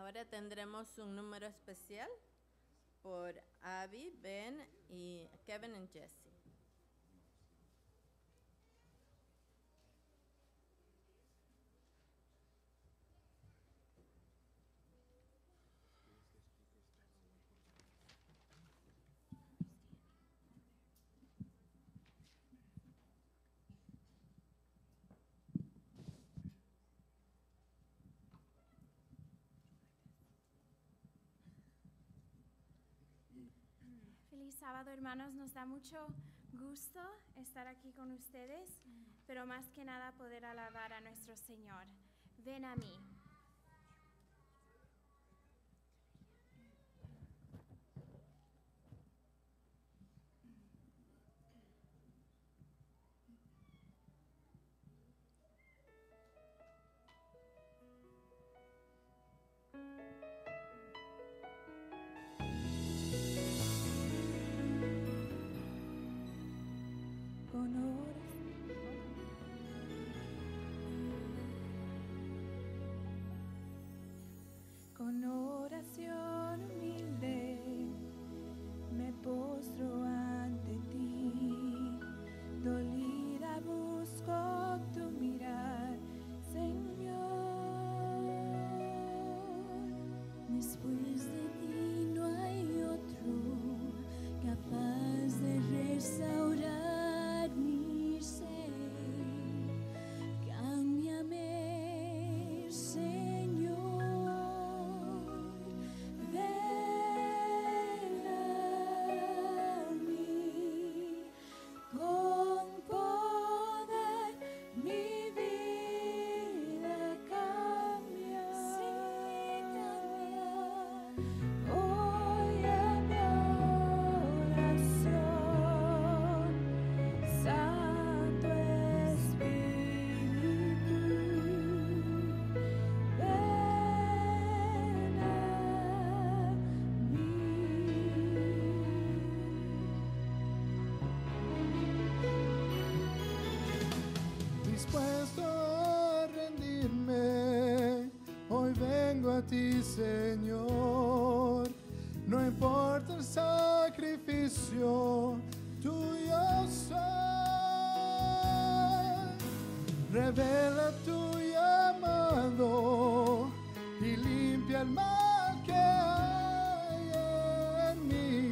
Ahora tendremos un número especial por Abby, Ben y Kevin y Jesse. Feliz sábado, hermanos. Nos da mucho gusto estar aquí con ustedes, pero más que nada poder alabar a nuestro Señor. Ven a mí. Con oración humilde me postro ante ti, dolida busco tu mirar, Señor. Después de ti no hay otro capaz de restaurar mi ser. Cámbiame, Señor. Dispuesto a rendirme, hoy vengo a ti, Señor. No importa el sacrificio, tuyo soy. Revela tu llamado y limpia el mal que hay en mí.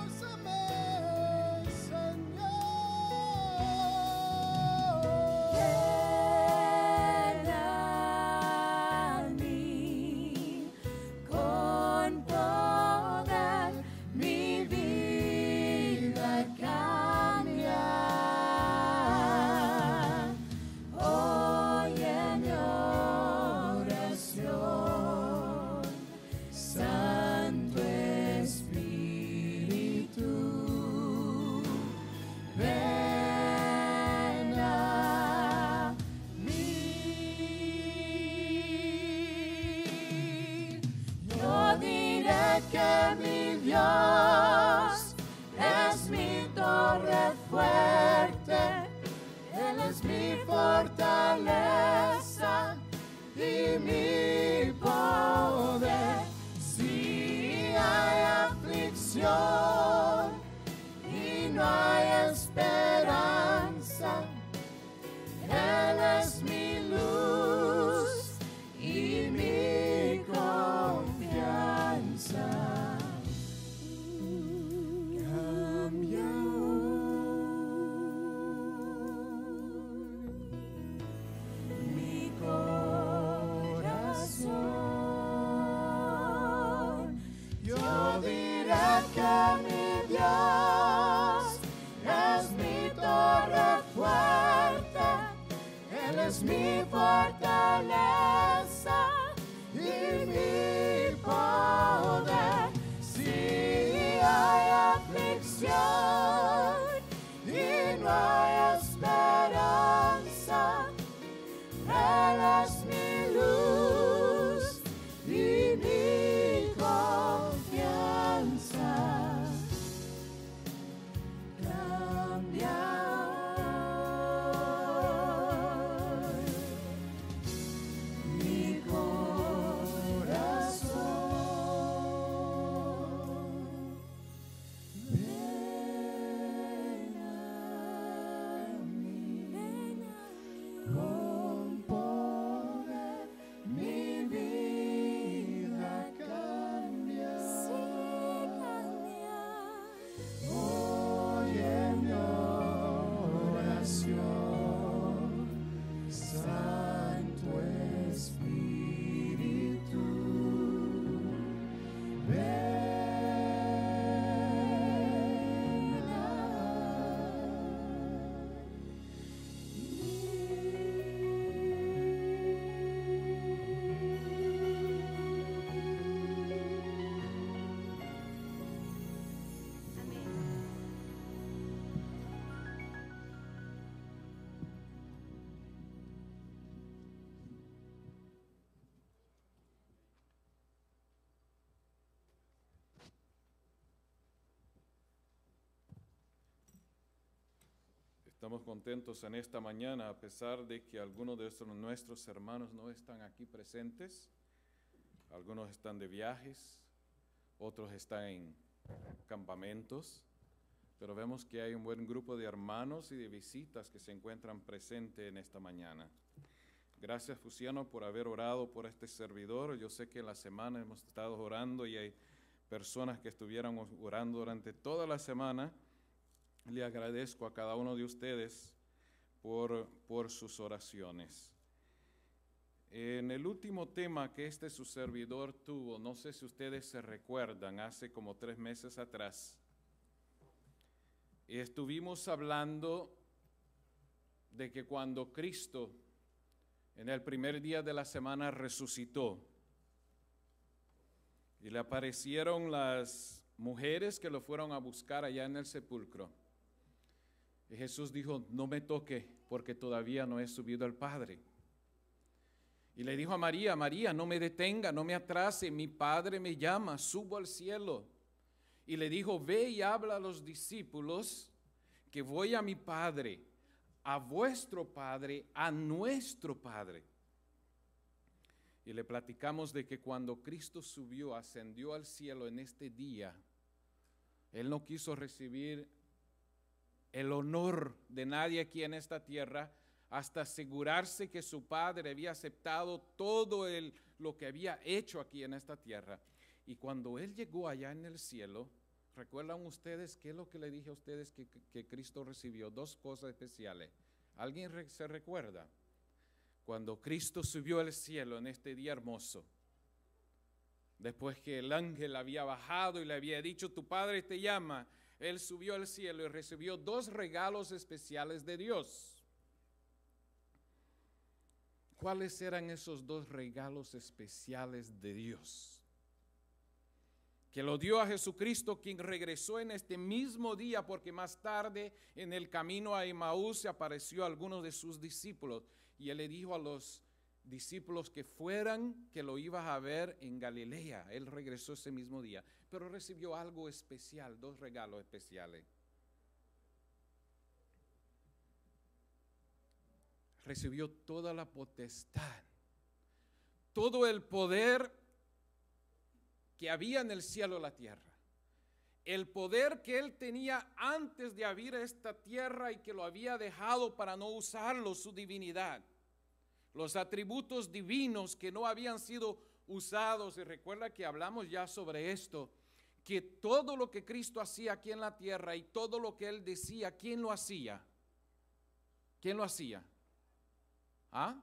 Úsame, Señor. Que mi Dios es mi torre fuerte, Él es mi fortaleza y mi poder. Si hay aflicción y no hay esperanza, Él es mi luz y mi confianza. Que mi Dios es mi torre fuerte, Él es mi fortaleza y mi poder. Si hay aflicción y no hay esperanza, Él es mi luz y mi confianza. Mi Estamos contentos en esta mañana, a pesar de que algunos de nuestros hermanos no están aquí presentes. Algunos están de viajes, otros están en campamentos, pero vemos que hay un buen grupo de hermanos y de visitas que se encuentran presentes en esta mañana. Gracias, Fusiano, por haber orado por este servidor. Yo sé que en la semana hemos estado orando y hay personas que estuvieron orando durante toda la semana. Le agradezco a cada uno de ustedes por sus oraciones. En el último tema que su servidor tuvo, no sé si ustedes se recuerdan, hace como 3 meses atrás, estuvimos hablando de que cuando Cristo en el primer día de la semana resucitó y le aparecieron las mujeres que lo fueron a buscar allá en el sepulcro, y Jesús dijo: no me toque porque todavía no he subido al Padre. Y le dijo a María: María, no me detenga, no me atrase, mi Padre me llama, subo al cielo. Y le dijo: ve y habla a los discípulos que voy a mi Padre, a vuestro Padre, a nuestro Padre. Y le platicamos de que cuando Cristo subió, ascendió al cielo en este día, Él no quiso recibir el honor de nadie aquí en esta tierra hasta asegurarse que su Padre había aceptado todo lo que había hecho aquí en esta tierra. Y cuando Él llegó allá en el cielo, ¿recuerdan ustedes qué es lo que le dije a ustedes que Cristo recibió? 2 cosas especiales. ¿Alguien se recuerda? Cuando Cristo subió al cielo en este día hermoso, después que el ángel había bajado y le había dicho: tu Padre te llama, Él subió al cielo y recibió 2 regalos especiales de Dios. ¿Cuáles eran esos 2 regalos especiales de Dios? Que lo dio a Jesucristo, quien regresó en este mismo día, porque más tarde en el camino a Emaús se apareció a algunos de sus discípulos y Él le dijo a los discípulos que fueran, que lo ibas a ver en Galilea. Él regresó ese mismo día, pero recibió algo especial, 2 regalos especiales. Recibió toda la potestad, todo el poder que había en el cielo y la tierra. El poder que Él tenía antes de abrir esta tierra y que lo había dejado para no usarlo, su divinidad. Los atributos divinos que no habían sido usados. Y recuerda que hablamos ya sobre esto, que todo lo que Cristo hacía aquí en la tierra y todo lo que Él decía, ¿quién lo hacía? ¿Quién lo hacía? ¿Ah?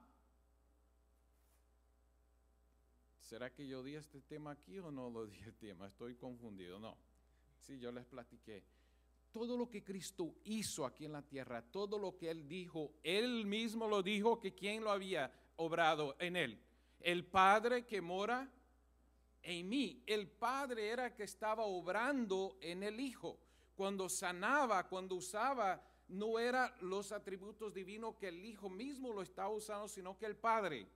¿Será que yo di este tema aquí o no lo di el tema? Estoy confundido. No. Sí, yo les platiqué. Todo lo que Cristo hizo aquí en la tierra, todo lo que Él dijo, Él mismo lo dijo, que ¿quién lo había obrado en Él? El Padre que mora en mí. El Padre era el que estaba obrando en el Hijo. Cuando sanaba, cuando usaba, no eran los atributos divinos que el Hijo mismo lo estaba usando, sino que el Padre.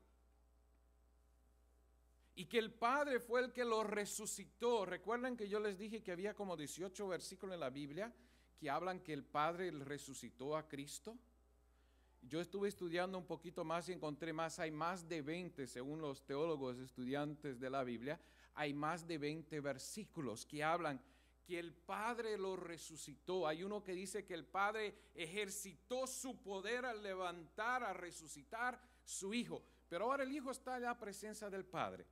Y que el Padre fue el que lo resucitó. Recuerden que yo les dije que había como 18 versículos en la Biblia que hablan que el Padre resucitó a Cristo. Yo estuve estudiando un poquito más y encontré más. Hay más de 20, según los teólogos estudiantes de la Biblia, hay más de 20 versículos que hablan que el Padre lo resucitó. Hay uno que dice que el Padre ejercitó su poder al levantar, a resucitar su Hijo. Pero ahora el Hijo está en la presencia del Padre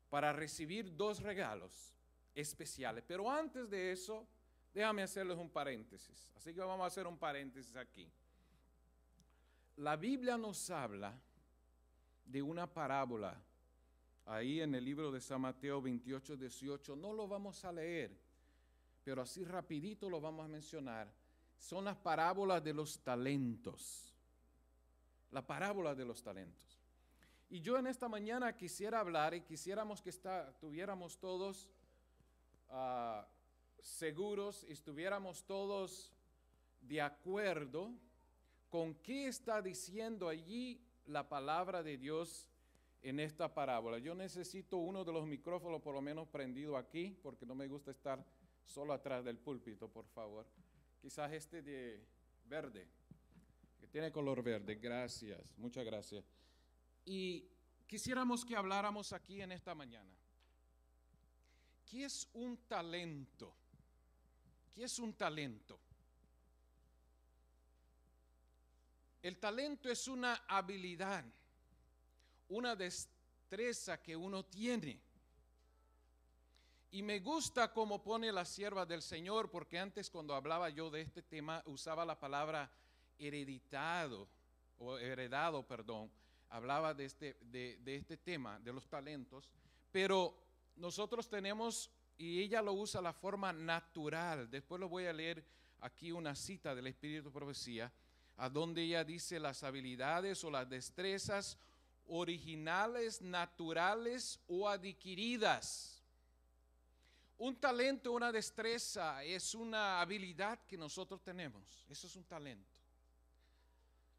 para recibir 2 regalos especiales. Pero antes de eso, déjame hacerles un paréntesis. Así que vamos a hacer un paréntesis aquí. La Biblia nos habla de una parábola ahí en el libro de San Mateo 28, 18. No lo vamos a leer, pero así rapidito lo vamos a mencionar. Son las parábolas de los talentos. La parábola de los talentos. Y yo en esta mañana quisiera hablar y quisiéramos que estuviéramos todos seguros, estuviéramos todos de acuerdo con qué está diciendo allí la palabra de Dios en esta parábola. Yo necesito uno de los micrófonos por lo menos prendido aquí, porque no me gusta estar solo atrás del púlpito, por favor. Quizás verde, que tiene color verde. Gracias, muchas gracias. Y quisiéramos que habláramos aquí en esta mañana. ¿Qué es un talento? ¿Qué es un talento? El talento es una habilidad, una destreza que uno tiene. Y me gusta cómo pone la sierva del Señor, porque antes cuando hablaba yo de este tema usaba la palabra heredado, hablaba de este tema, de los talentos, pero nosotros tenemos, y ella lo usa la forma natural. Después lo voy a leer aquí una cita del Espíritu de Profecía, a donde ella dice las habilidades o las destrezas originales, naturales o adquiridas. Un talento, una destreza es una habilidad que nosotros tenemos. Eso es un talento.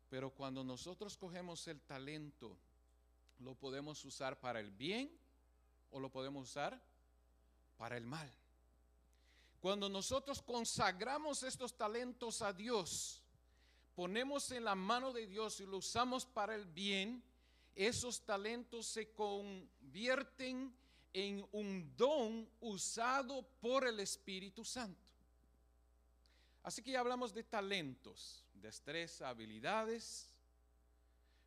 Pero cuando nosotros cogemos el talento, lo podemos usar para el bien o lo podemos usar para el mal. Cuando nosotros consagramos estos talentos a Dios, ponemos en la mano de Dios y lo usamos para el bien, esos talentos se convierten en un don usado por el Espíritu Santo. Así que ya hablamos de talentos, destreza, habilidades,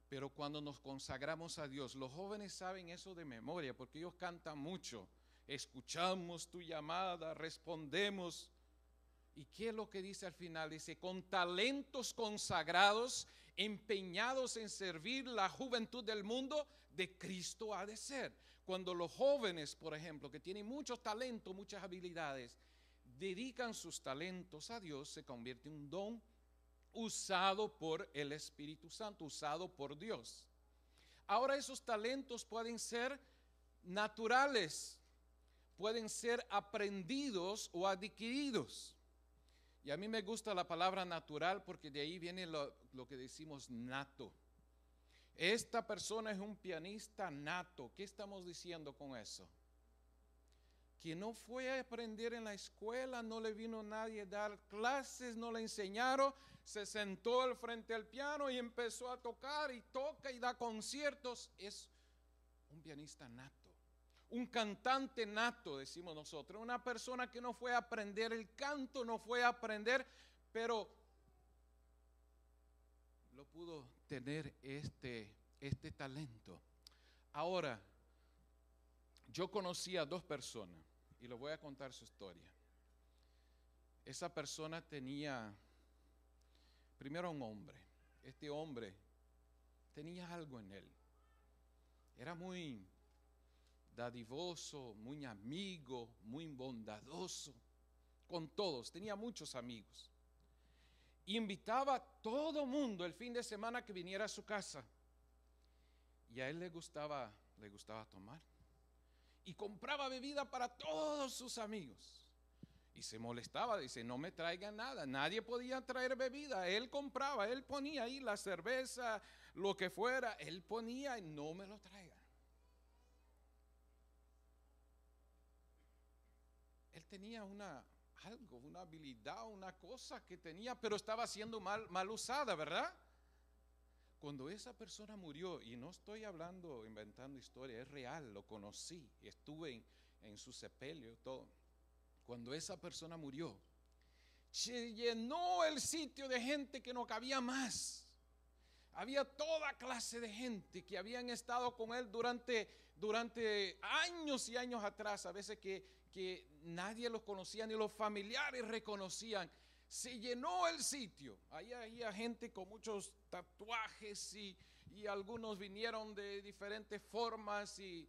pero cuando nos consagramos a Dios, los jóvenes saben eso de memoria porque ellos cantan mucho. Escuchamos tu llamada, respondemos. ¿Y qué es lo que dice al final? Dice, con talentos consagrados, empeñados en servir la juventud del mundo, de Cristo ha de ser. Cuando los jóvenes, por ejemplo, que tienen muchos talentos, muchas habilidades, dedican sus talentos a Dios, se convierte en un don usado por el Espíritu Santo, usado por Dios. Ahora esos talentos pueden ser naturales, pueden ser aprendidos o adquiridos. Y a mí me gusta la palabra natural porque de ahí viene lo que decimos nato. Esta persona es un pianista nato. ¿Qué estamos diciendo con eso? Que no fue a aprender en la escuela, no le vino nadie a dar clases, no le enseñaron, se sentó al frente del piano y empezó a tocar y toca y da conciertos. Es un pianista nato. Un cantante nato, decimos nosotros, una persona que no fue a aprender el canto, no fue a aprender, pero lo pudo tener este talento. Ahora, yo conocí a dos personas y les voy a contar su historia. Esa persona tenía, primero un hombre, este hombre tenía algo en él, era muy dadivoso, muy amigo, muy bondadoso, con todos, tenía muchos amigos. Y invitaba a todo mundo el fin de semana que viniera a su casa. Y a él le gustaba tomar. Y compraba bebida para todos sus amigos. Y se molestaba, dice, no me traigan nada, nadie podía traer bebida. Él compraba, él ponía ahí la cerveza, lo que fuera, él ponía y no me lo traigan. Él tenía una habilidad, una cosa que tenía, pero estaba siendo mal usada, ¿verdad? Cuando esa persona murió, y no estoy hablando, inventando historia, es real, lo conocí, estuve en su sepelio, todo. Cuando esa persona murió, se llenó el sitio de gente que no cabía más. Había toda clase de gente que habían estado con él durante años y años atrás, a veces que nadie los conocía, ni los familiares reconocían. Se llenó el sitio. Ahí había gente con muchos tatuajes y algunos vinieron de diferentes formas. Y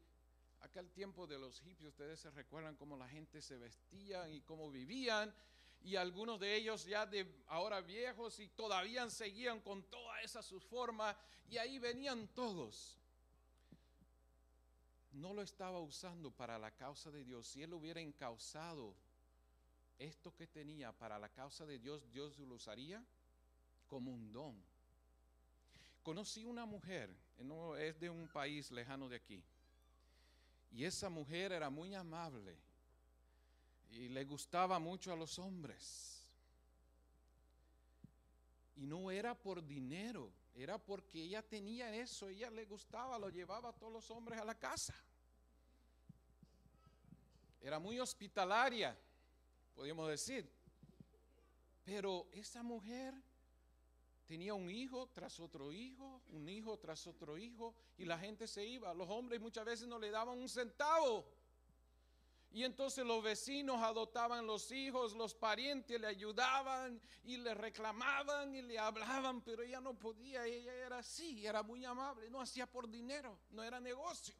aquel tiempo de los hippies, ustedes se recuerdan cómo la gente se vestía y cómo vivían. Y algunos de ellos ya de ahora viejos y todavía seguían con toda esa su forma. Y ahí venían todos. No lo estaba usando para la causa de Dios. Si él hubiera encauzado esto que tenía para la causa de Dios, Dios lo usaría como un don. Conocí una mujer, no es de un país lejano de aquí, y esa mujer era muy amable y le gustaba mucho a los hombres. Y no era por dinero, era porque ella tenía eso, ella le gustaba, lo llevaba a todos los hombres a la casa. Era muy hospitalaria, podríamos decir. Pero esa mujer tenía un hijo tras otro hijo, un hijo tras otro hijo, y la gente se iba. Los hombres muchas veces no le daban un centavo. Y entonces los vecinos adoptaban los hijos, los parientes le ayudaban y le reclamaban y le hablaban, pero ella no podía, ella era así, era muy amable, no hacía por dinero, no era negocio.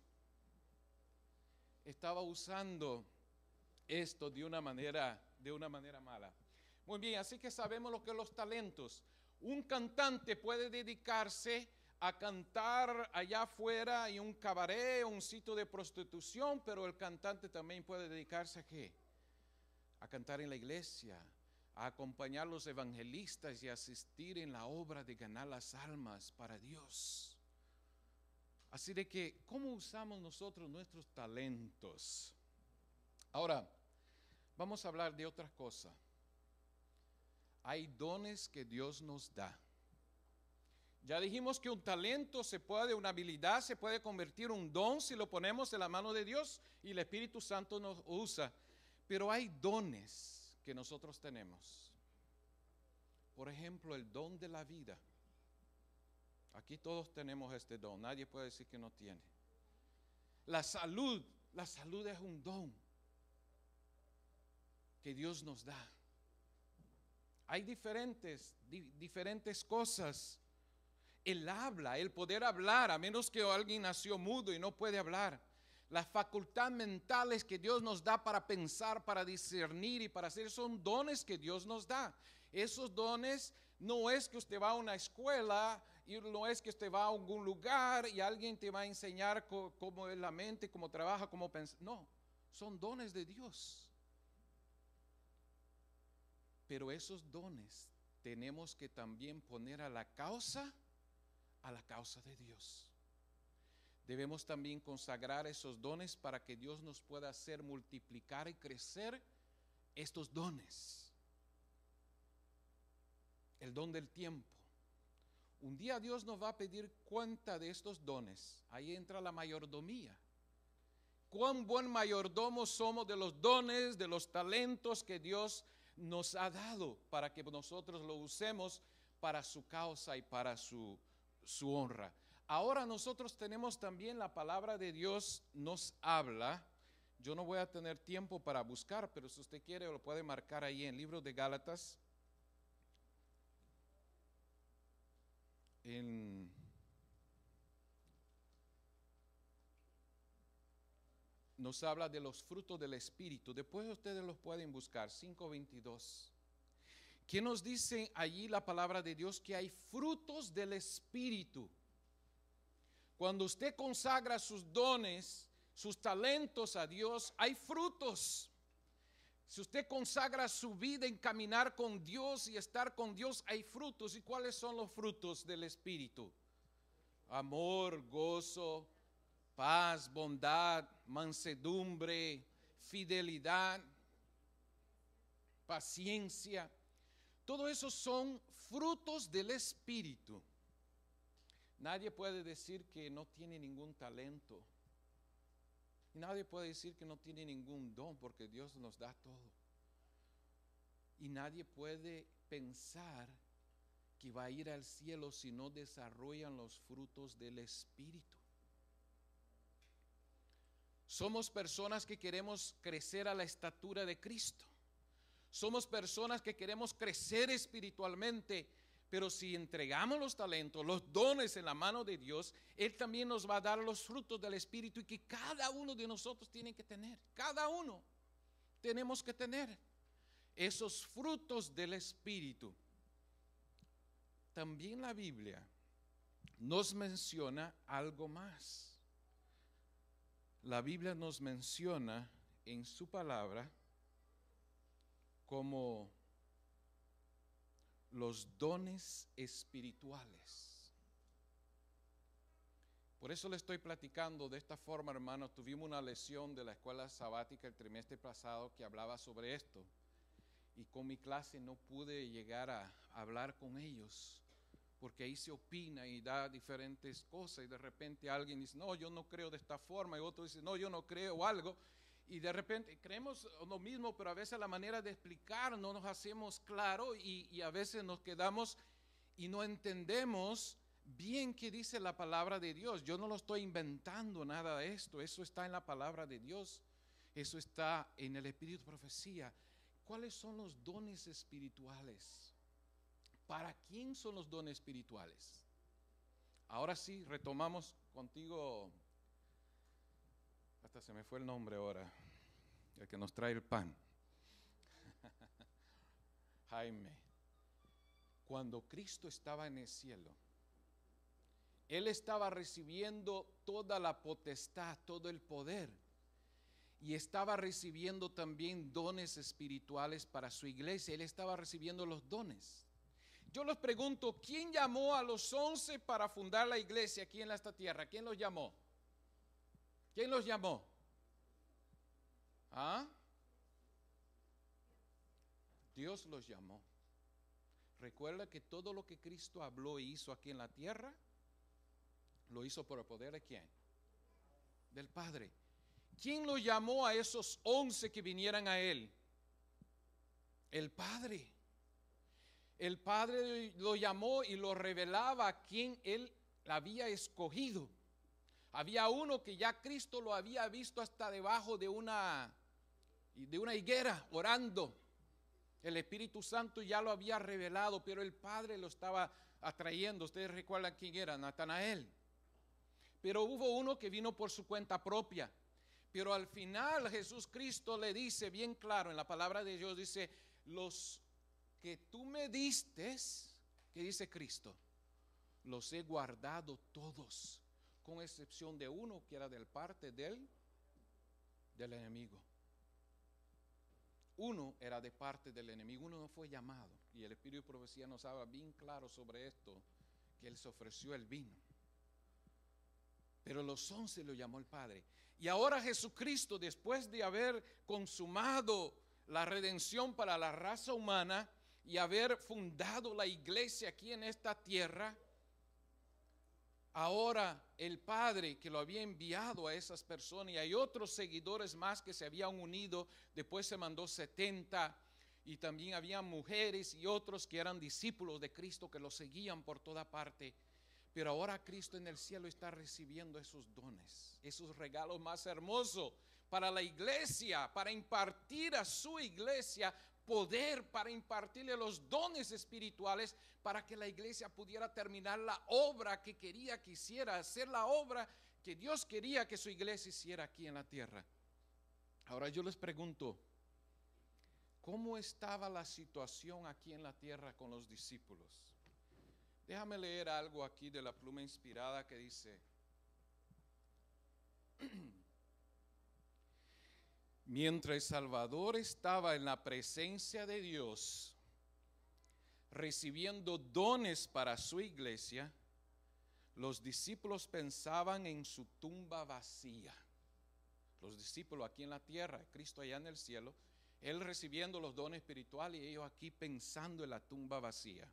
Estaba usando esto de una manera mala. Muy bien, así que sabemos lo que son los talentos. Un cantante puede dedicarse a cantar allá afuera en un cabaret, un sitio de prostitución, pero el cantante también puede dedicarse ¿a qué? A cantar en la iglesia, a acompañar a los evangelistas y asistir en la obra de ganar las almas para Dios. Así de que, ¿cómo usamos nosotros nuestros talentos? Ahora, vamos a hablar de otra cosa. Hay dones que Dios nos da. Ya dijimos que un talento una habilidad se puede convertir en un don si lo ponemos en la mano de Dios y el Espíritu Santo nos usa. Pero hay dones que nosotros tenemos. Por ejemplo, el don de la vida. Aquí todos tenemos este don, nadie puede decir que no tiene. La salud es un don que Dios nos da. Hay diferentes cosas. El habla, el poder hablar, a menos que alguien nació mudo y no puede hablar. Las facultades mentales que Dios nos da para pensar, para discernir y para hacer, son dones que Dios nos da. Esos dones no es que usted va a una escuela y no es que usted va a algún lugar y alguien te va a enseñar cómo es la mente, cómo trabaja, cómo piensa. No, son dones de Dios. Pero esos dones tenemos que también poner a la causa de Dios. Debemos también consagrar esos dones para que Dios nos pueda hacer multiplicar y crecer estos dones. El don del tiempo. Un día Dios nos va a pedir cuenta de estos dones. Ahí entra la mayordomía. Cuán buen mayordomo somos de los dones, de los talentos que Dios nos ha dado para que nosotros lo usemos para su causa y para su honra. Ahora nosotros tenemos también la palabra de Dios nos habla. Yo no voy a tener tiempo para buscar, pero si usted quiere lo puede marcar ahí en el libro de Gálatas. Nos habla de los frutos del Espíritu. Después ustedes los pueden buscar, 5:22. ¿Qué nos dice allí la palabra de Dios? Que hay frutos del Espíritu. Cuando usted consagra sus dones, sus talentos a Dios, hay frutos. Si usted consagra su vida en caminar con Dios y estar con Dios, hay frutos. ¿Y cuáles son los frutos del Espíritu? Amor, gozo, paz, bondad, mansedumbre, fidelidad, paciencia. Todo eso son frutos del Espíritu. Nadie puede decir que no tiene ningún talento. Y nadie puede decir que no tiene ningún don, porque Dios nos da todo. Y nadie puede pensar que va a ir al cielo si no desarrollan los frutos del Espíritu. Somos personas que queremos crecer a la estatura de Cristo. Somos personas que queremos crecer espiritualmente, pero si entregamos los talentos, los dones en la mano de Dios, Él también nos va a dar los frutos del Espíritu y que cada uno de nosotros tiene que tener. Cada uno tenemos que tener esos frutos del Espíritu. También la Biblia nos menciona algo más. La Biblia nos menciona en su palabra como los dones espirituales. Por eso le estoy platicando de esta forma, hermanos. Tuvimos una lección de la escuela sabática el trimestre pasado que hablaba sobre esto. y con mi clase no pude llegar a hablar con ellos, porque ahí se opina y da diferentes cosas, y de repente alguien dice, no, yo no creo de esta forma, y otro dice, no, yo no creo algo, y de repente creemos lo mismo, pero a veces la manera de explicar no nos hacemos claro, y a veces nos quedamos y no entendemos bien qué dice la palabra de Dios. Yo no lo estoy inventando nada de esto, eso está en la palabra de Dios, eso está en el espíritu de profecía. ¿Cuáles son los dones espirituales? ¿Para quién son los dones espirituales? Ahora sí, retomamos contigo, hasta se me fue el nombre ahora, el que nos trae el pan. Jaime. Cuando Cristo estaba en el cielo, Él estaba recibiendo toda la potestad, todo el poder, y estaba recibiendo también dones espirituales para su iglesia. Él estaba recibiendo los dones. Yo les pregunto, ¿quién llamó a los 11 para fundar la iglesia aquí en esta tierra? ¿Quién los llamó? ¿Quién los llamó? ¿Ah? Dios los llamó. Recuerda que todo lo que Cristo habló e hizo aquí en la tierra, lo hizo por el poder ¿de quién? Del Padre. ¿Quién los llamó a esos 11 que vinieran a Él? El Padre. El Padre lo llamó y lo revelaba a quien Él había escogido. Había uno que ya Cristo lo había visto hasta debajo de una higuera orando. El Espíritu Santo ya lo había revelado, pero el Padre lo estaba atrayendo. Ustedes recuerdan quién era, Natanael. Pero hubo uno que vino por su cuenta propia. Pero al final Jesús Cristo le dice bien claro en la palabra de Dios, dice, los que tú me diste, ¿qué dice Cristo? Los he guardado todos, con excepción de uno que era del parte del enemigo. Uno era de parte del enemigo, uno no fue llamado. Y el Espíritu de Profecía nos habla bien claro sobre esto, que Él se ofreció el vino. Pero los 11 lo llamó el Padre. Y ahora Jesucristo, después de haber consumado la redención para la raza humana y haber fundado la iglesia aquí en esta tierra, ahora el Padre que lo había enviado a esas personas, y hay otros seguidores más que se habían unido, después se mandó 70, y también había mujeres y otros que eran discípulos de Cristo que lo seguían por toda parte. Pero ahora Cristo en el cielo está recibiendo esos dones, esos regalos más hermosos para la iglesia, para impartir a su iglesia poder, para impartirle los dones espirituales, para que la iglesia pudiera terminar la obra que quería que hiciera, hacer la obra que Dios quería que su iglesia hiciera aquí en la tierra. Ahora yo les pregunto, ¿cómo estaba la situación aquí en la tierra con los discípulos? Déjame leer algo aquí de la pluma inspirada que dice: mientras el Salvador estaba en la presencia de Dios, recibiendo dones para su iglesia, los discípulos pensaban en su tumba vacía. Los discípulos aquí en la tierra, Cristo allá en el cielo, Él recibiendo los dones espirituales y ellos aquí pensando en la tumba vacía.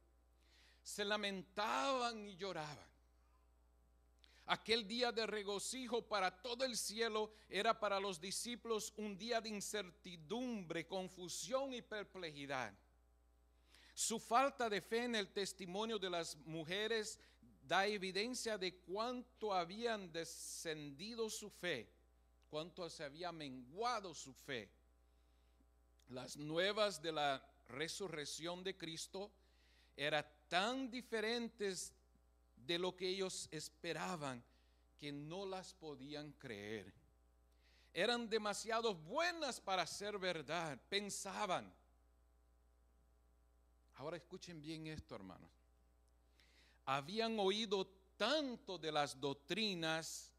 Se lamentaban y lloraban. Aquel día de regocijo para todo el cielo era para los discípulos un día de incertidumbre, confusión y perplejidad. Su falta de fe en el testimonio de las mujeres da evidencia de cuánto habían descendido su fe, cuánto se había menguado su fe. Las nuevas de la resurrección de Cristo eran tan diferentes de lo que ellos esperaban que no las podían creer. Eran demasiado buenas para ser verdad, pensaban. Ahora escuchen bien esto, hermanos. Habían oído tanto de las doctrinas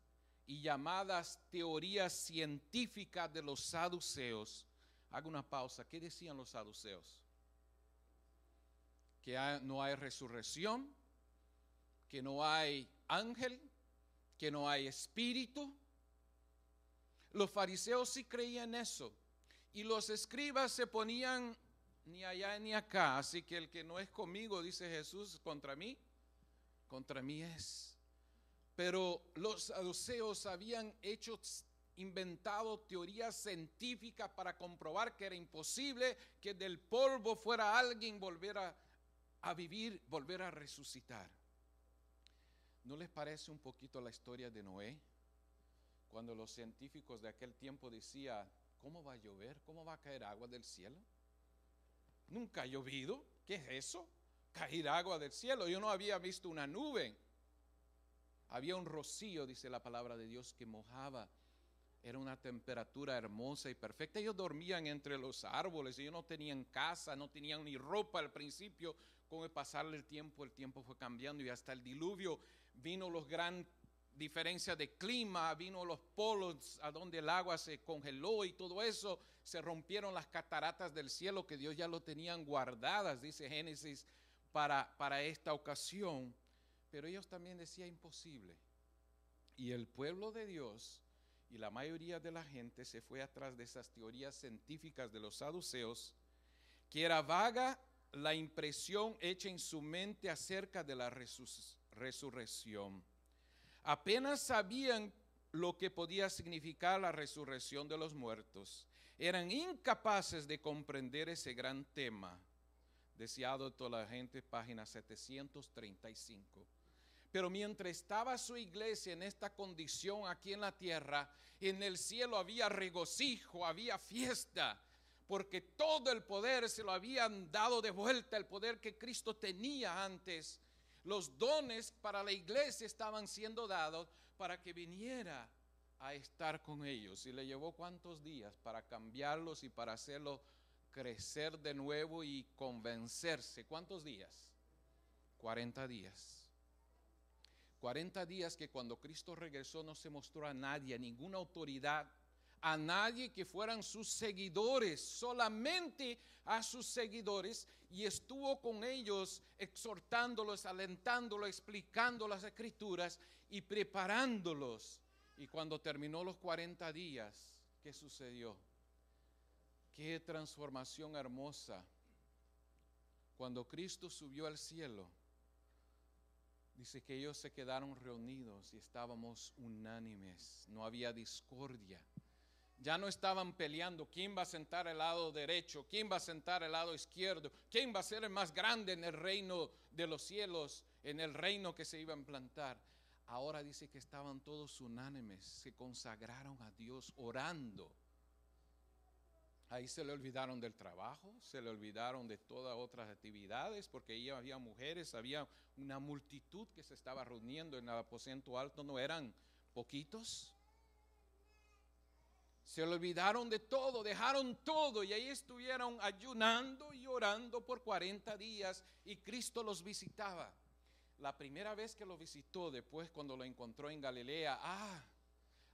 y llamadas teorías científicas de los saduceos. Hago una pausa. ¿Qué decían los saduceos? Que no hay resurrección, que no hay ángel, que no hay espíritu. Los fariseos sí creían eso, y los escribas se ponían ni allá ni acá. Así que el que no es conmigo, dice Jesús, contra mí es. Pero los saduceos habían inventado teorías científicas para comprobar que era imposible que del polvo fuera alguien volver a vivir, volver a resucitar. ¿No les parece un poquito la historia de Noé? Cuando los científicos de aquel tiempo decían, ¿cómo va a llover? ¿Cómo va a caer agua del cielo? Nunca ha llovido. ¿Qué es eso? Caer agua del cielo. Yo no había visto una nube. Había un rocío, dice la palabra de Dios, que mojaba. Era una temperatura hermosa y perfecta. Ellos dormían entre los árboles. Ellos no tenían casa, no tenían ni ropa al principio. Con el pasar del tiempo, el tiempo fue cambiando y hasta el diluvio vino los grandes diferencias de clima, vino los polos a donde el agua se congeló y todo eso, se rompieron las cataratas del cielo que Dios ya lo tenían guardadas, dice Génesis, para esta ocasión. Pero ellos también decían imposible. Y el pueblo de Dios y la mayoría de la gente se fue atrás de esas teorías científicas de los saduceos, que era vaga la impresión hecha en su mente acerca de la resurrección. Apenas sabían lo que podía significar la resurrección de los muertos. Eran incapaces de comprender ese gran tema. Deseado de toda la gente, página 735. Pero mientras estaba su iglesia en esta condición aquí en la tierra, en el cielo había regocijo, había fiesta, porque todo el poder se lo habían dado de vuelta, el poder que Cristo tenía antes. Los dones para la iglesia estaban siendo dados para que viniera a estar con ellos. Y le llevó ¿cuántos días para cambiarlos y para hacerlo crecer de nuevo y convencerse? ¿Cuántos días? 40 días. 40 días que cuando Cristo regresó no se mostró a nadie, a ninguna autoridad, a nadie que fueran sus seguidores, solamente a sus seguidores, y estuvo con ellos exhortándolos, alentándolos, explicando las escrituras y preparándolos. Y cuando terminó los 40 días, ¿qué sucedió? Qué transformación hermosa. Cuando Cristo subió al cielo, dice que ellos se quedaron reunidos y estábamos unánimes, no había discordia. Ya no estaban peleando quién va a sentar al lado derecho, quién va a sentar al lado izquierdo, quién va a ser el más grande en el reino de los cielos, en el reino que se iba a implantar. Ahora dice que estaban todos unánimes, se consagraron a Dios orando. Ahí se le olvidaron del trabajo, se le olvidaron de todas otras actividades, porque ahí había mujeres, había una multitud que se estaba reuniendo en el aposento alto, no eran poquitos. Se olvidaron de todo, dejaron todo y ahí estuvieron ayunando y orando por 40 días y Cristo los visitaba. La primera vez que lo visitó, después cuando lo encontró en Galilea,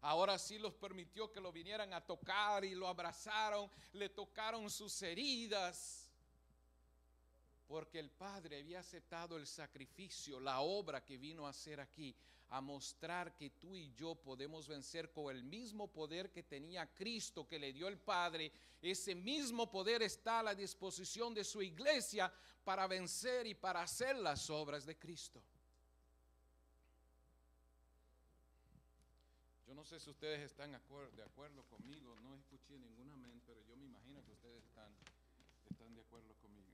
ahora sí los permitió que lo vinieran a tocar y lo abrazaron, le tocaron sus heridas. Porque el Padre había aceptado el sacrificio, la obra que vino a hacer aquí, a mostrar que tú y yo podemos vencer con el mismo poder que tenía Cristo, que le dio el Padre. Ese mismo poder está a la disposición de su iglesia para vencer y para hacer las obras de Cristo. Yo no sé si ustedes están de acuerdo conmigo, no escuché ninguna amén, pero yo me imagino que ustedes están de acuerdo conmigo.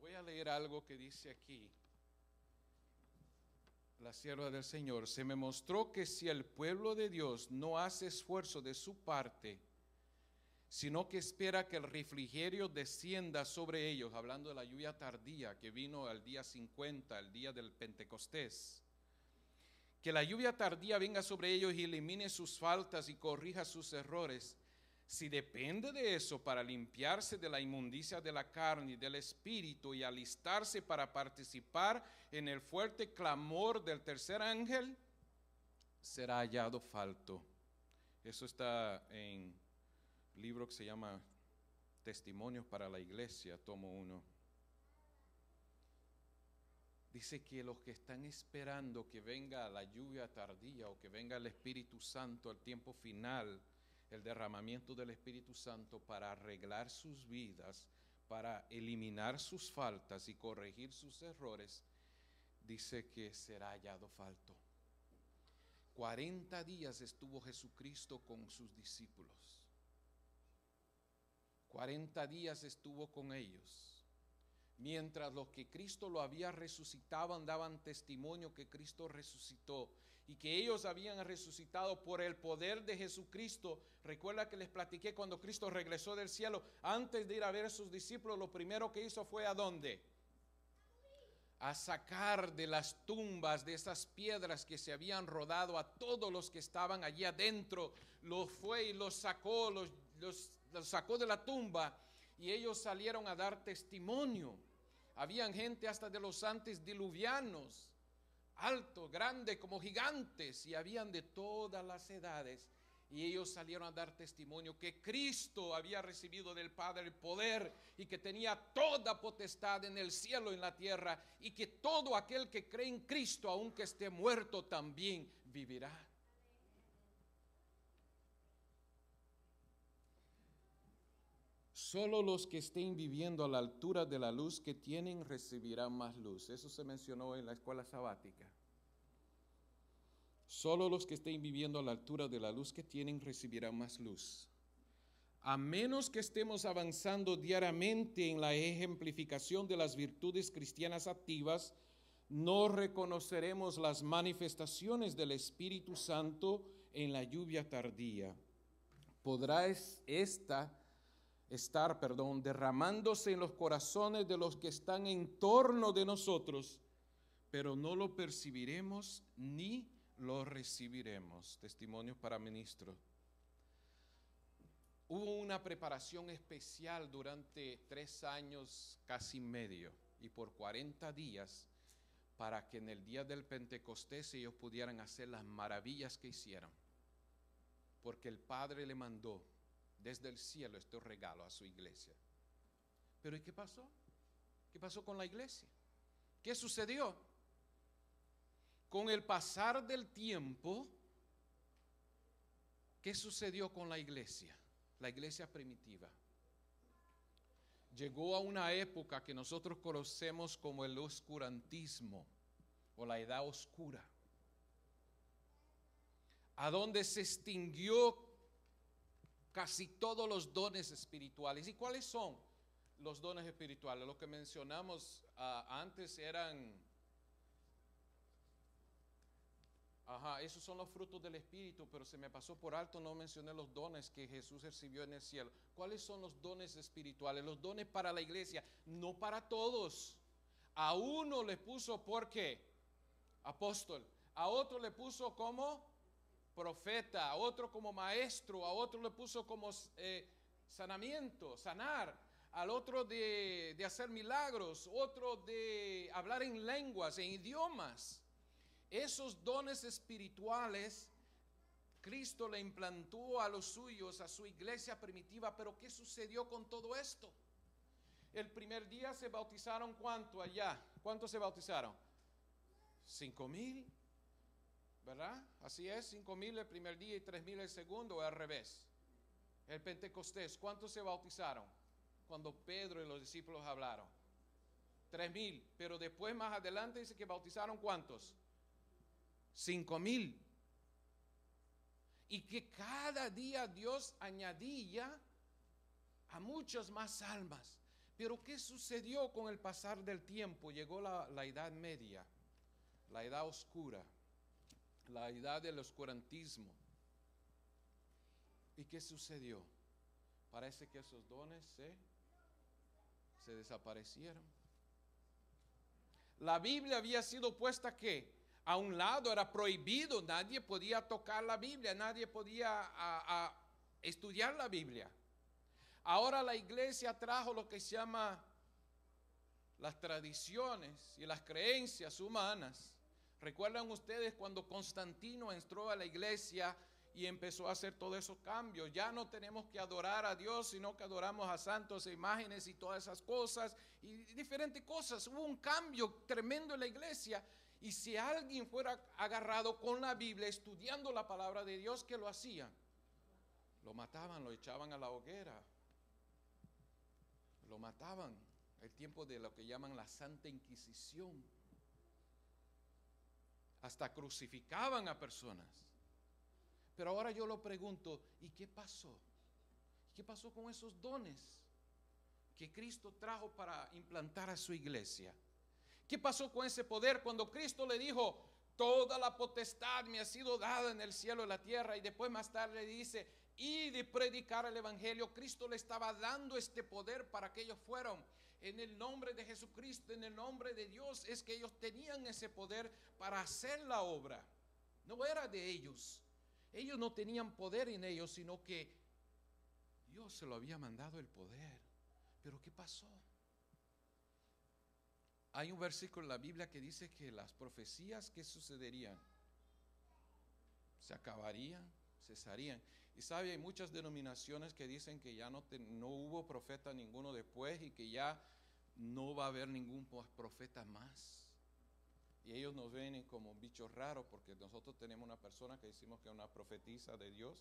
Voy a leer algo que dice aquí la sierva del Señor. Se me mostró que si el pueblo de Dios no hace esfuerzo de su parte, sino que espera que el refrigerio descienda sobre ellos, hablando de la lluvia tardía que vino al día 50, el día del Pentecostés, que la lluvia tardía venga sobre ellos y elimine sus faltas y corrija sus errores. Si depende de eso para limpiarse de la inmundicia de la carne y del espíritu y alistarse para participar en el fuerte clamor del tercer ángel, será hallado falto. Eso está en un libro que se llama Testimonios para la Iglesia, tomo 1. Dice que los que están esperando que venga la lluvia tardía o que venga el Espíritu Santo al tiempo final, el derramamiento del Espíritu Santo para arreglar sus vidas, para eliminar sus faltas y corregir sus errores, dice que será hallado falto. 40 días estuvo Jesucristo con sus discípulos. 40 días estuvo con ellos. Mientras los que Cristo lo había resucitado daban testimonio que Cristo resucitó y que ellos habían resucitado por el poder de Jesucristo. Recuerda que les platiqué cuando Cristo regresó del cielo, antes de ir a ver a sus discípulos, lo primero que hizo fue ¿a dónde? A sacar de las tumbas, de esas piedras que se habían rodado, a todos los que estaban allí adentro. Los fue y los sacó, los sacó de la tumba, y ellos salieron a dar testimonio. Habían gente hasta de los antediluvianos, altos, grandes, como gigantes, y habían de todas las edades. Y ellos salieron a dar testimonio que Cristo había recibido del Padre el poder y que tenía toda potestad en el cielo y en la tierra, y que todo aquel que cree en Cristo, aunque esté muerto, también vivirá. Solo los que estén viviendo a la altura de la luz que tienen recibirán más luz. Eso se mencionó en la escuela sabática. Solo los que estén viviendo a la altura de la luz que tienen recibirán más luz. A menos que estemos avanzando diariamente en la ejemplificación de las virtudes cristianas activas, no reconoceremos las manifestaciones del Espíritu Santo en la lluvia tardía. Podrá estar derramándose en los corazones de los que están en torno de nosotros, pero no lo percibiremos ni lo recibiremos. Testimonios para ministros. Hubo una preparación especial durante 3 años, casi medio, y por 40 días, para que en el día del Pentecostés ellos pudieran hacer las maravillas que hicieron, porque el Padre le mandó desde el cielo este regalo a su iglesia. Pero ¿y qué pasó? ¿Qué pasó con la iglesia? ¿Qué sucedió? Con el pasar del tiempo, ¿qué sucedió con la iglesia? La iglesia primitiva llegó a una época que nosotros conocemos como el oscurantismo o la edad oscura, a donde se extinguió casi todos los dones espirituales. ¿Y cuáles son los dones espirituales? Lo que mencionamos antes eran, esos son los frutos del Espíritu, pero se me pasó por alto, no mencioné los dones que Jesús recibió en el cielo. ¿Cuáles son los dones espirituales? Los dones para la iglesia, no para todos. A uno le puso, ¿por qué? Apóstol. A otro le puso como profeta, a otro como maestro, a otro le puso como sanamiento, sanar, al otro de hacer milagros, otro de hablar en lenguas, en idiomas. Esos dones espirituales Cristo le implantó a los suyos, a su iglesia primitiva. Pero ¿qué sucedió con todo esto? El primer día se bautizaron, ¿cuánto allá? ¿Cuántos se bautizaron? 5,000, ¿verdad? Así es, 5,000 el primer día y 3,000 el segundo, o al revés. El Pentecostés, ¿cuántos se bautizaron? Cuando Pedro y los discípulos hablaron. 3,000, pero después más adelante dice que bautizaron ¿cuántos? 5,000. Y que cada día Dios añadía a muchas más almas. Pero ¿qué sucedió con el pasar del tiempo? Llegó la Edad Media, la Edad Oscura, la edad del oscurantismo. ¿Y qué sucedió? Parece que esos dones se desaparecieron. La Biblia había sido puesta ¿qué? A un lado, era prohibido, nadie podía tocar la Biblia, nadie podía estudiar la Biblia. Ahora la iglesia trajo lo que se llama las tradiciones y las creencias humanas. ¿Recuerdan ustedes cuando Constantino entró a la iglesia y empezó a hacer todos esos cambios? Ya no tenemos que adorar a Dios, sino que adoramos a santos e imágenes y todas esas cosas y diferentes cosas. Hubo un cambio tremendo en la iglesia. Y si alguien fuera agarrado con la Biblia, estudiando la palabra de Dios, ¿qué lo hacían? Lo mataban, lo echaban a la hoguera. Lo mataban. El tiempo de lo que llaman la Santa Inquisición. Hasta crucificaban a personas. Pero ahora yo lo pregunto, ¿y qué pasó? ¿Qué pasó con esos dones que Cristo trajo para implantar a su iglesia? ¿Qué pasó con ese poder cuando Cristo le dijo, toda la potestad me ha sido dada en el cielo y la tierra? Y después más tarde le dice, y de predicar el evangelio. Cristo le estaba dando este poder para que ellos fueran. En el nombre de Jesucristo, en el nombre de Dios, es que ellos tenían ese poder para hacer la obra. No era de ellos. Ellos no tenían poder en ellos, sino que Dios se lo había mandado el poder. Pero ¿qué pasó? Hay un versículo en la Biblia que dice que las profecías que sucederían se acabarían, cesarían. Y sabe, hay muchas denominaciones que dicen que ya no hubo profeta ninguno después y que ya no va a haber ningún profeta más. Y ellos nos ven como bichos raros porque nosotros tenemos una persona que decimos que es una profetisa de Dios.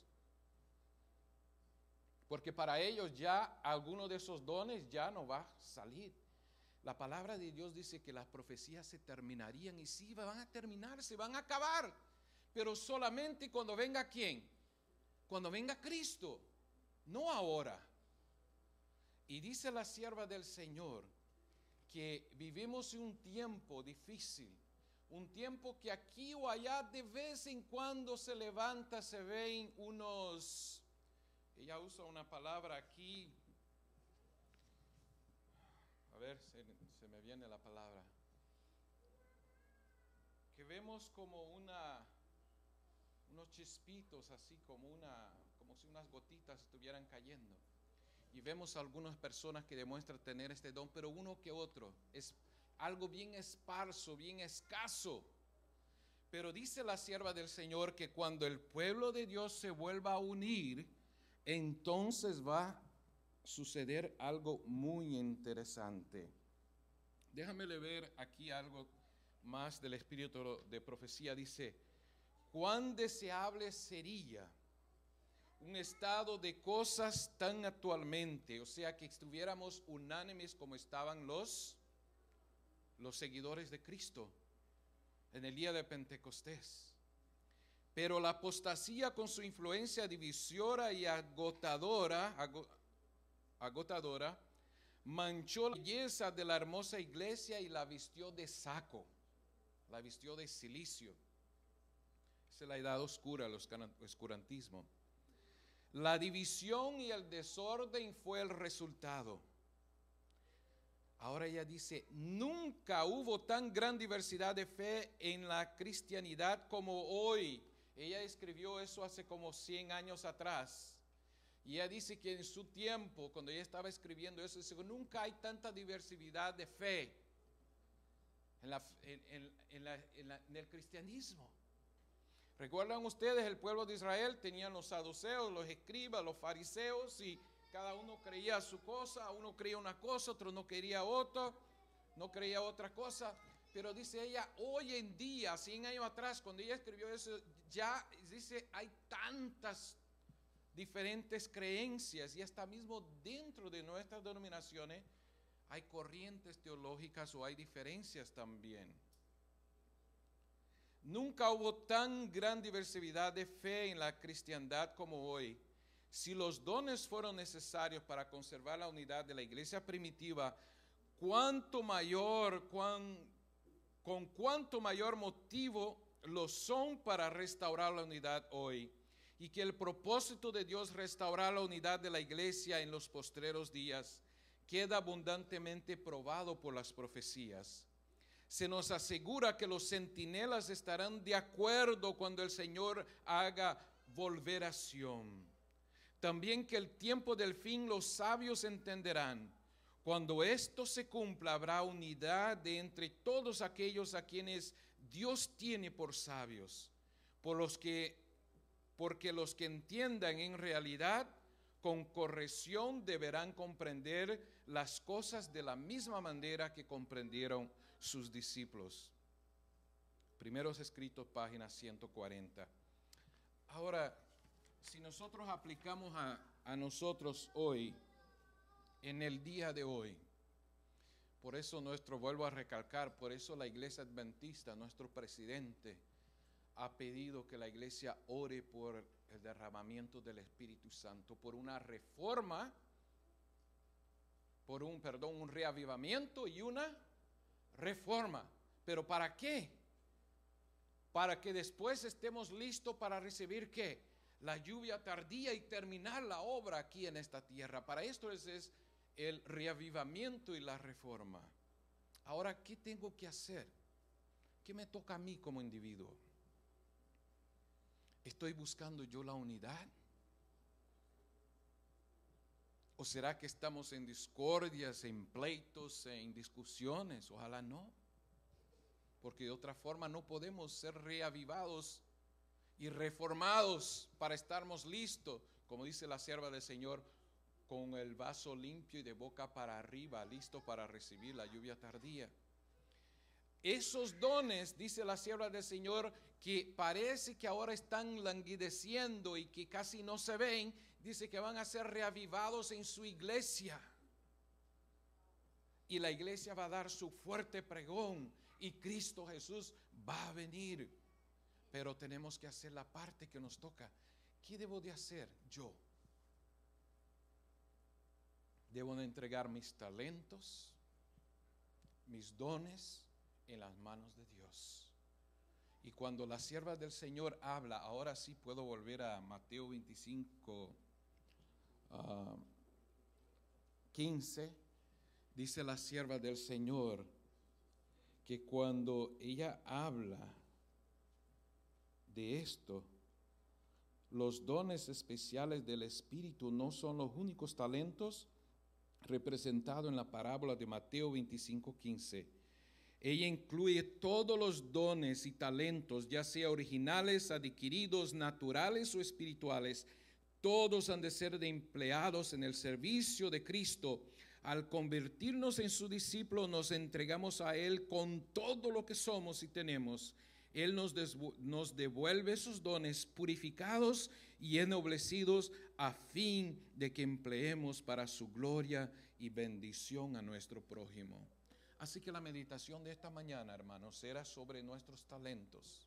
Porque para ellos ya alguno de esos dones ya no va a salir. La palabra de Dios dice que las profecías se terminarían y sí van a terminar, se van a acabar. Pero solamente cuando venga ¿quién? Cuando venga Cristo, no ahora. Y dice la sierva del Señor que vivimos un tiempo difícil, un tiempo que aquí o allá de vez en cuando se levanta, se ven unos, ella usa una palabra aquí, a ver, se me viene la palabra, que vemos como unos chispitos, así como si unas gotitas estuvieran cayendo. Y vemos algunas personas que demuestran tener este don, pero uno que otro, es algo bien esparso, bien escaso. Pero dice la sierva del Señor que cuando el pueblo de Dios se vuelva a unir, entonces va a suceder algo muy interesante. Déjame ver aquí algo más del espíritu de profecía. Dice, cuán deseable sería un estado de cosas tan actualmente, o sea, que estuviéramos unánimes como estaban los seguidores de Cristo en el día de Pentecostés. Pero la apostasía con su influencia divisora y agotadora manchó la belleza de la hermosa iglesia y la vistió de saco, la vistió de cilicio. Esa es la edad oscura, el oscurantismo. La división y el desorden fue el resultado. Ahora ella dice, nunca hubo tan gran diversidad de fe en la cristianidad como hoy. Ella escribió eso hace como 100 años atrás. Y ella dice que en su tiempo, cuando ella estaba escribiendo eso, dice, nunca hay tanta diversidad de fe en el cristianismo. ¿Recuerdan ustedes? El pueblo de Israel tenían los saduceos, los escribas, los fariseos, y cada uno creía su cosa. Uno creía una cosa, otro no quería otra, no creía otra cosa. Pero dice ella, hoy en día, 100 años atrás, cuando ella escribió eso, ya dice, hay tantas diferentes creencias, y hasta mismo dentro de nuestras denominaciones hay corrientes teológicas o hay diferencias también. Nunca hubo tan gran diversidad de fe en la cristiandad como hoy. Si los dones fueron necesarios para conservar la unidad de la iglesia primitiva, con cuánto mayor motivo lo son para restaurar la unidad hoy. Y que el propósito de Dios restaurar la unidad de la iglesia en los postreros días queda abundantemente probado por las profecías. Se nos asegura que los centinelas estarán de acuerdo cuando el Señor haga volver a Sión. También que el tiempo del fin los sabios entenderán. Cuando esto se cumpla, habrá unidad de entre todos aquellos a quienes Dios tiene por sabios, porque los que entiendan en realidad, con corrección deberán comprender las cosas de la misma manera que comprendieron sus discípulos. Primeros Escritos, página 140. Ahora, si nosotros aplicamos a nosotros hoy, en el día de hoy, por eso vuelvo a recalcar, por eso la Iglesia Adventista, nuestro presidente, ha pedido que la iglesia ore por el derramamiento del Espíritu Santo, por una reforma, un reavivamiento y una reforma. ¿Pero para qué? Para que después estemos listos para recibir ¿qué? La lluvia tardía y terminar la obra aquí en esta tierra. Para esto es el reavivamiento y la reforma. Ahora, ¿qué tengo que hacer? ¿Qué me toca a mí como individuo? ¿Estoy buscando yo la unidad? ¿O será que estamos en discordias, en pleitos, en discusiones? Ojalá no. Porque de otra forma no podemos ser reavivados y reformados para estarmos listos, como dice la sierva del Señor, con el vaso limpio y de boca para arriba, listo para recibir la lluvia tardía. Esos dones, dice la sierva del Señor, que parece que ahora están languideciendo y que casi no se ven, dice que van a ser reavivados en su iglesia. Y la iglesia va a dar su fuerte pregón y Cristo Jesús va a venir. Pero tenemos que hacer la parte que nos toca. ¿Qué debo de hacer yo? Debo de entregar mis talentos, mis dones en las manos de Dios. Y cuando la sierva del Señor habla, ahora sí puedo volver a Mateo 25, 15, dice la sierva del Señor que cuando ella habla de esto, los dones especiales del Espíritu no son los únicos talentos representados en la parábola de Mateo 25, 15. Ella incluye todos los dones y talentos, ya sea originales, adquiridos, naturales o espirituales. Todos han de ser empleados en el servicio de Cristo. Al convertirnos en su discípulo, nos entregamos a Él con todo lo que somos y tenemos. Él nos devuelve esos dones purificados y ennoblecidos a fin de que empleemos para su gloria y bendición a nuestro prójimo. Así que la meditación de esta mañana, hermanos, será sobre nuestros talentos.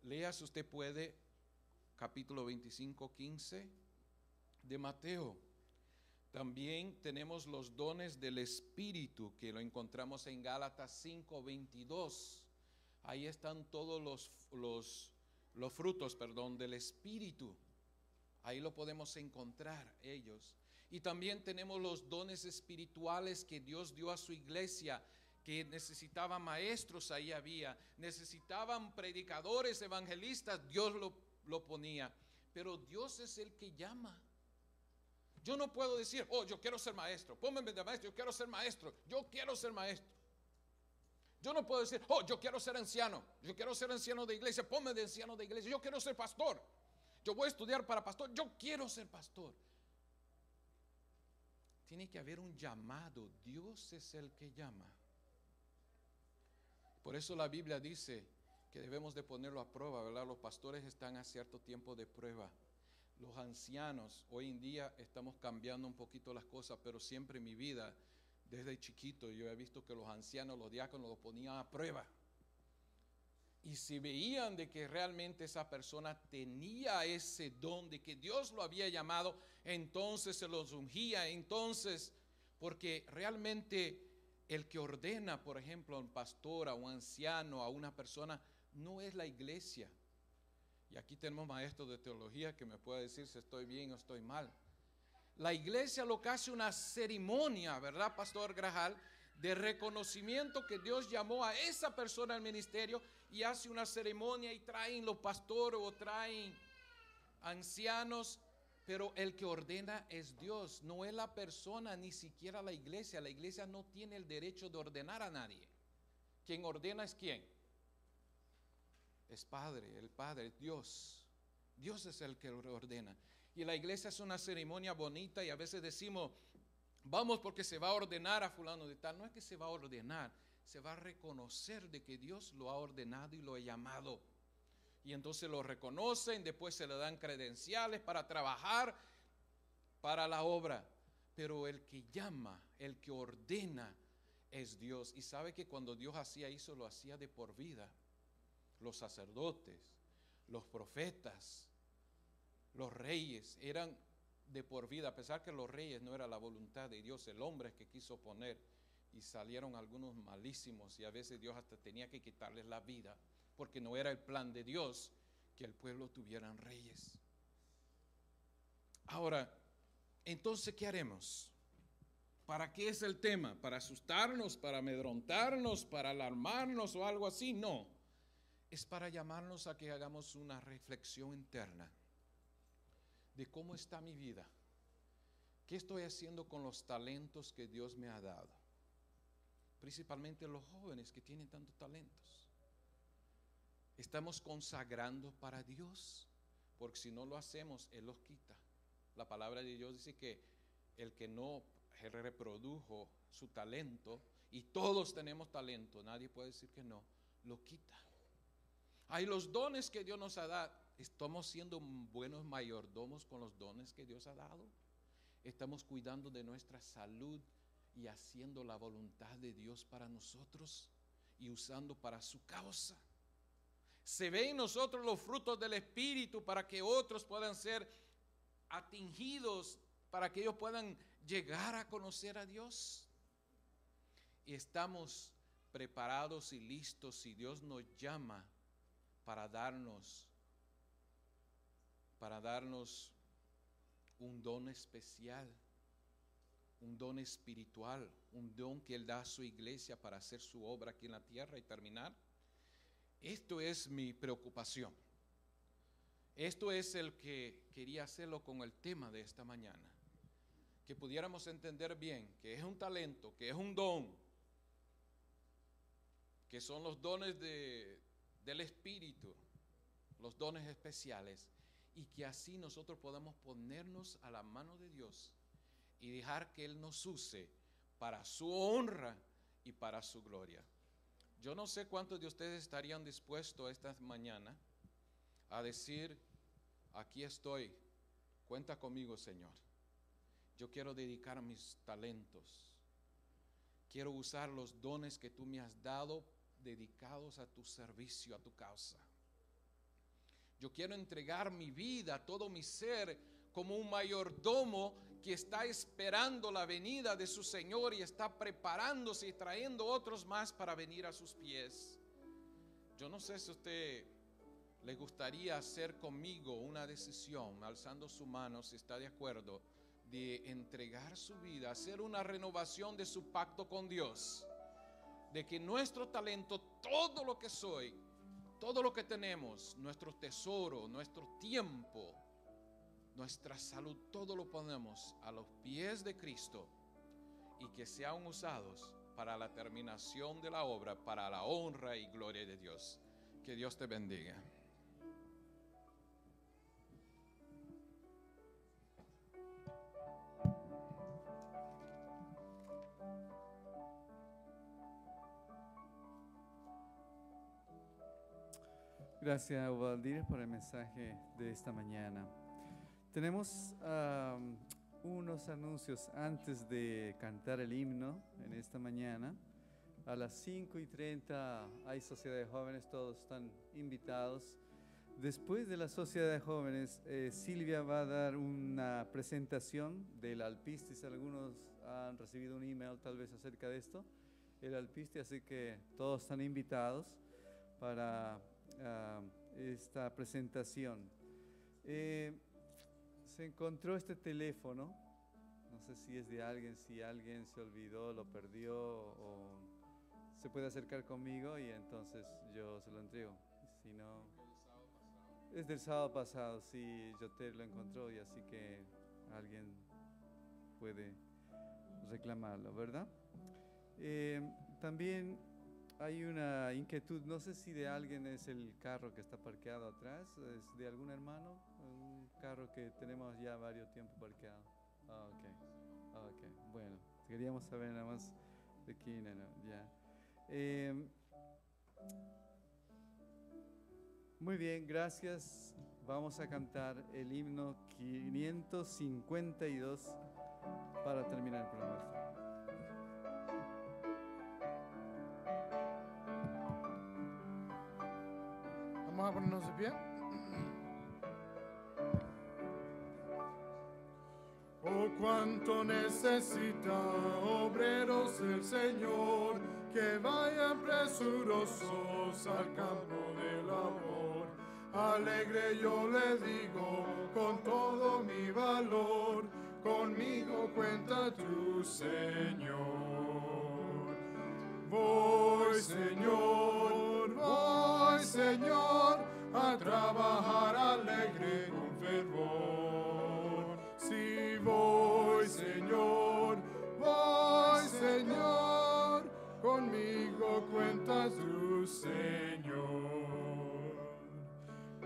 Lea, si usted puede, capítulo 25, 15 de Mateo. También tenemos los dones del Espíritu, que lo encontramos en Gálatas 5, 22. Ahí están todos los frutos del Espíritu. Ahí lo podemos encontrar ellos. Y también tenemos los dones espirituales que Dios dio a su iglesia, que necesitaban maestros, ahí había. Necesitaban predicadores, evangelistas, Dios lo ponía. Pero Dios es el que llama. Yo no puedo decir, yo quiero ser maestro, pónganme de maestro, yo quiero ser maestro. Yo no puedo decir, yo quiero ser anciano de iglesia, ponme de anciano de iglesia. Yo quiero ser pastor, yo voy a estudiar para pastor, yo quiero ser pastor. Tiene que haber un llamado, Dios es el que llama. Por eso la Biblia dice que debemos de ponerlo a prueba, ¿verdad? Los pastores están a cierto tiempo de prueba. Los ancianos, hoy en día estamos cambiando un poquito las cosas, pero siempre en mi vida, desde chiquito, yo he visto que los ancianos, los diáconos, los ponían a prueba. Y si veían de que realmente esa persona tenía ese don, de que Dios lo había llamado, entonces se los ungía. Entonces, porque realmente el que ordena, por ejemplo, a un pastor, a un anciano, a una persona, no es la iglesia. Y aquí tenemos maestros de teología que me puede decir si estoy bien o estoy mal. La iglesia lo que hace una ceremonia, ¿verdad, Pastor Grajal? De reconocimiento que Dios llamó a esa persona al ministerio, y hace una ceremonia y traen los pastores o traen ancianos, pero el que ordena es Dios, no es la persona, ni siquiera la iglesia. La iglesia no tiene el derecho de ordenar a nadie. Quien ordena es ¿quién? Es Padre, el Padre, Dios. Dios es el que ordena. Y la iglesia es una ceremonia bonita, y a veces decimos, vamos porque se va a ordenar a fulano de tal. No es que se va a ordenar, se va a reconocer de que Dios lo ha ordenado y lo ha llamado. Y entonces lo reconocen, después se le dan credenciales para trabajar para la obra. Pero el que llama, el que ordena es Dios. Y sabe que cuando Dios hacía eso, lo hacía de por vida. Los sacerdotes, los profetas, los reyes eran de por vida, a pesar que los reyes no era la voluntad de Dios, el hombre es que quiso poner, y salieron algunos malísimos, y a veces Dios hasta tenía que quitarles la vida, porque no era el plan de Dios que el pueblo tuvieran reyes. Ahora, entonces, ¿qué haremos? ¿Para qué es el tema? ¿Para asustarnos, para amedrontarnos, para alarmarnos o algo así? No, es para llamarnos a que hagamos una reflexión interna de cómo está mi vida, qué estoy haciendo con los talentos que Dios me ha dado, principalmente los jóvenes que tienen tantos talentos. ¿Estamos consagrando para Dios? Porque si no lo hacemos, Él los quita. La palabra de Dios dice que el que no reprodujo su talento, y todos tenemos talento, nadie puede decir que no, lo quita. Hay los dones que Dios nos ha dado. ¿Estamos siendo buenos mayordomos con los dones que Dios ha dado? ¿Estamos cuidando de nuestra salud y haciendo la voluntad de Dios para nosotros y usando para su causa? ¿Se ven en nosotros los frutos del Espíritu para que otros puedan ser atingidos, para que ellos puedan llegar a conocer a Dios? Y estamos preparados y listos si Dios nos llama para darnos un don especial, un don espiritual, un don que Él da a su iglesia para hacer su obra aquí en la tierra y terminar. Esto es mi preocupación. Esto es el que quería hacerlo con el tema de esta mañana, que pudiéramos entender bien que es un talento, que es un don, que son los dones del Espíritu, los dones especiales, y que así nosotros podamos ponernos a la mano de Dios y dejar que Él nos use para su honra y para su gloria. Yo no sé cuántos de ustedes estarían dispuestos esta mañana a decir: aquí estoy, cuenta conmigo, Señor. Yo quiero dedicar mis talentos, quiero usar los dones que tú me has dado dedicados a tu servicio, a tu causa. Yo quiero entregar mi vida, todo mi ser, como un mayordomo que está esperando la venida de su Señor y está preparándose y trayendo otros más para venir a sus pies. Yo no sé si a usted le gustaría hacer conmigo una decisión, alzando su mano si está de acuerdo, de entregar su vida, hacer una renovación de su pacto con Dios, de que nuestro talento, todo lo que soy, todo lo que tenemos, nuestro tesoro, nuestro tiempo, nuestra salud, todo lo ponemos a los pies de Cristo y que sean usados para la terminación de la obra, para la honra y gloria de Dios. Que Dios te bendiga. Gracias, Ubaldir, por el mensaje de esta mañana. Tenemos unos anuncios antes de cantar el himno en esta mañana. A las 5:30 hay Sociedad de Jóvenes, todos están invitados. Después de la Sociedad de Jóvenes, Silvia va a dar una presentación del Alpistis. Algunos han recibido un email tal vez acerca de esto, el Alpistis, así que todos están invitados para esta presentación. Se encontró este teléfono, no sé si es de alguien, si alguien se olvidó, lo perdió, o se puede acercar conmigo y entonces yo se lo entrego. Si no, es del sábado pasado, sí, yo te lo encontró y así que alguien puede reclamarlo, ¿verdad? También hay una inquietud, no sé si de alguien es el carro que está parqueado atrás, es de algún hermano, un carro que tenemos ya varios tiempos parqueado. Ok, bueno, queríamos saber nada más de quién era, ya. Muy bien, gracias. Vamos a cantar el himno 552 para terminar el programa. Vamos a ponernos de pie. Oh, cuánto necesita obreros el Señor, que vayan presurosos al campo de labor. Alegre yo le digo con todo mi valor, conmigo cuenta tu Señor. Voy, Señor, a trabajar alegre con fervor. Sí, voy, Señor, conmigo cuenta tu Señor.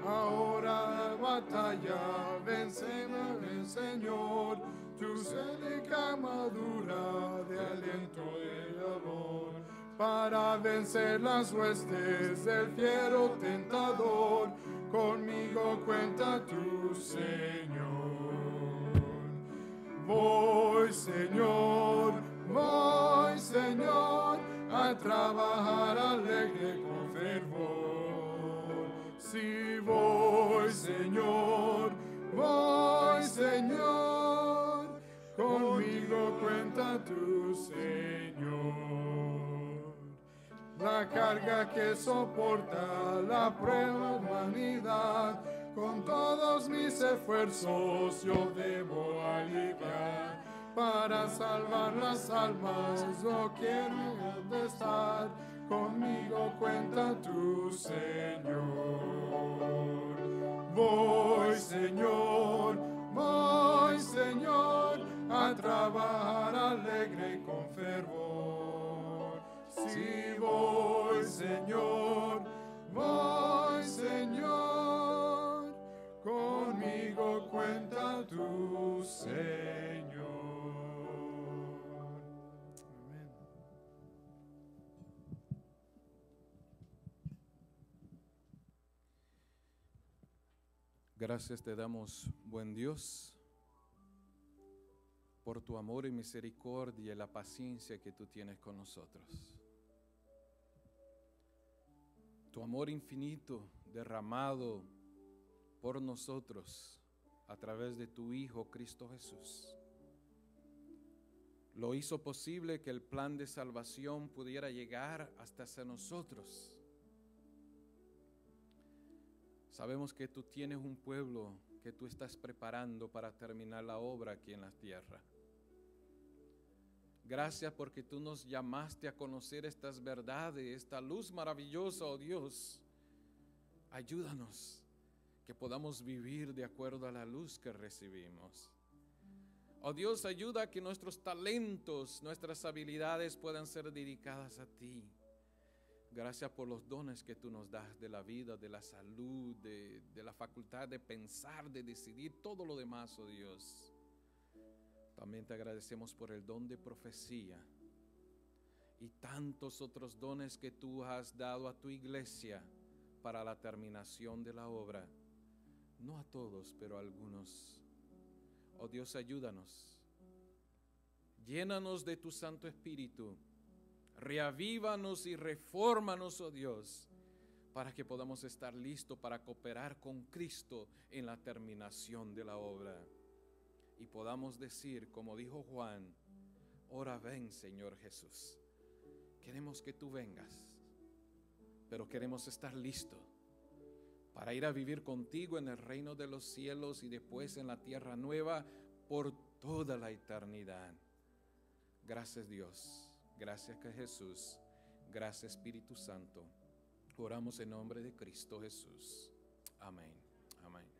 Ahora batalla, venceme, Señor, tu célica armadura de aliento de amor, para vencer las huestes del fiero tentador, conmigo cuenta tu Señor. Voy, Señor, a trabajar alegre con fervor. Sí, voy, Señor, conmigo cuenta tu Señor. La carga que soporta la prueba humanidad, con todos mis esfuerzos yo debo aliviar. Para salvar las almas no quiero estar, conmigo cuenta tu Señor. Voy, Señor, a trabajar alegre con fervor. Sí, voy, Señor, conmigo cuenta tu Señor. Amén. Gracias te damos, buen Dios, por tu amor y misericordia y la paciencia que tú tienes con nosotros. Tu amor infinito derramado por nosotros a través de tu Hijo Cristo Jesús lo hizo posible que el plan de salvación pudiera llegar hasta nosotros. Sabemos que tú tienes un pueblo que tú estás preparando para terminar la obra aquí en la tierra. Gracias porque tú nos llamaste a conocer estas verdades, esta luz maravillosa, oh Dios. Ayúdanos que podamos vivir de acuerdo a la luz que recibimos. Oh Dios, ayuda a que nuestros talentos, nuestras habilidades puedan ser dedicadas a ti. Gracias por los dones que tú nos das de la vida, de la salud, de la facultad de pensar, de decidir, todo lo demás, oh Dios. También te agradecemos por el don de profecía y tantos otros dones que tú has dado a tu iglesia para la terminación de la obra. No a todos, pero a algunos. Oh Dios, ayúdanos. Llénanos de tu Santo Espíritu. Reavívanos y refórmanos, oh Dios, para que podamos estar listos para cooperar con Cristo en la terminación de la obra. Y podamos decir, como dijo Juan, ahora ven, Señor Jesús. Queremos que tú vengas, pero queremos estar listos para ir a vivir contigo en el reino de los cielos y después en la tierra nueva por toda la eternidad. Gracias, Dios. Gracias, Jesús. Gracias, Espíritu Santo. Oramos en nombre de Cristo Jesús. Amén. Amén.